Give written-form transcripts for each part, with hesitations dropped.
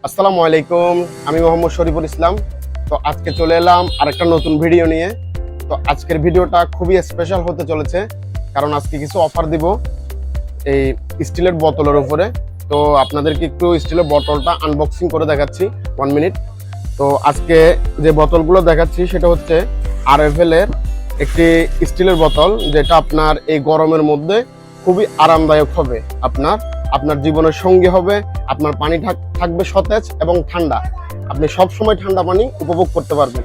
আসসালামু আলাইকুম, আমি মোহাম্মদ শরীফুল ইসলাম। তো আজকে চলে এলাম আরেকটা নতুন ভিডিও নিয়ে। তো আজকের ভিডিওটা খুবই স্পেশাল হতে চলেছে, কারণ আজকে কিছু অফার দিব এই স্টিলের বোতলের উপরে। তো আপনাদেরকে একটু স্টিলের বোতলটা আনবক্সিং করে দেখাচ্ছি 1 মিনিট। তো আজকে যে বোতলগুলো দেখাচ্ছি সেটা হচ্ছে আরএফএল এর একটি স্টিলের বোতল, যেটা আপনার এই গরমের মধ্যে খুবই আরামদায়ক হবে, আপনার জীবনের সঙ্গী হবে। আপনার পানি থাকবে সতেজ এবং ঠান্ডা। আপনি সব সময় ঠান্ডা পানি উপভোগ করতে পারবেন,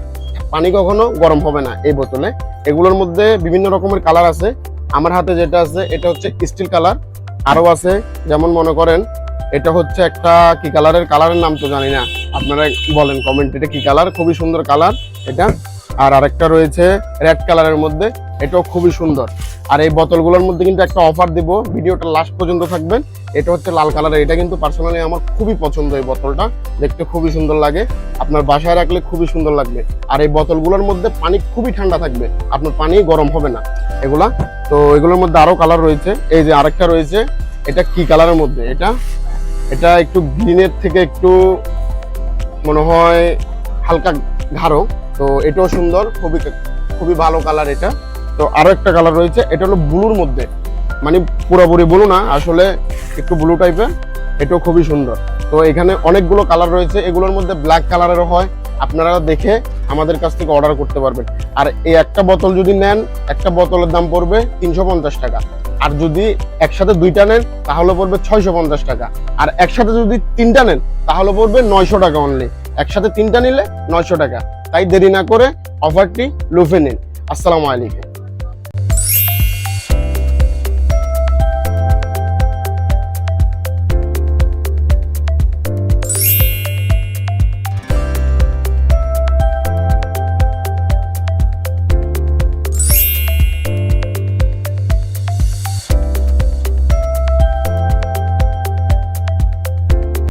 পানি কখনো গরম হবে না এই বোতলে। এগুলোর মধ্যে বিভিন্ন রকমের কালার আছে। আমার হাতে যেটা আছে এটা হচ্ছে স্টিল কালার, আরও আছে যেমন মনে করেন এটা হচ্ছে একটা কি কালারের নাম তো জানি না, আপনারা বলেন কমেন্ট, এটা কি কালার? খুবই সুন্দর কালার এটা। আর আরেকটা রয়েছে রেড কালারের মধ্যে, এটাও খুবই সুন্দর। আর এই বোতলগুলোর মধ্যে কিন্তু একটা অফার দিব, ভিডিওটা লাস্ট পর্যন্ত থাকবেন। এটা হচ্ছে লাল কালারের, এটা কিন্তু পার্সোনালি আমার খুবই পছন্দ। এই বোতলটা দেখতে খুবই সুন্দর লাগে, আপনার বাসায় রাখলে খুবই সুন্দর লাগবে। আর এই বোতলগুলোর মধ্যে পানি খুবই ঠান্ডা থাকবে, আপনার পানি গরম হবে না এগুলা। তো এগুলোর মধ্যে আরো কালার রয়েছে, এই যে আরেকটা রয়েছে, এটা কি কালারের মধ্যে? এটা একটু গ্রিনের থেকে একটু মনে হয় হালকা গাঢ়। তো এটাও সুন্দর, খুবই ভালো কালার এটা। তো আরো একটা কালার রয়েছে, এটা হলো ব্লুর মধ্যে, মানে পুরোপুরি ব্লু না, আসলে একটু ব্লু টাইপের। এটাও খুবই সুন্দর। তো এখানে অনেকগুলো কালার রয়েছে, এগুলোর মধ্যে ব্ল্যাক কালারেরও হয়, আপনারা দেখে আমাদের কাছ থেকে অর্ডার করতে পারবেন। আর এই একটা বোতল যদি নেন, একটা বোতলের দাম পড়বে 350 টাকা। আর যদি একসাথে দুইটা নেন তাহলে পড়বে 650 টাকা। আর একসাথে যদি তিনটা নেন তাহলে পড়বে 900 টাকা অনলি। একসাথে তিনটা নিলে 900 টাকা। তাই দেরি না করে অফারটি লুফে নিন। আসসালামু আলাইকুম।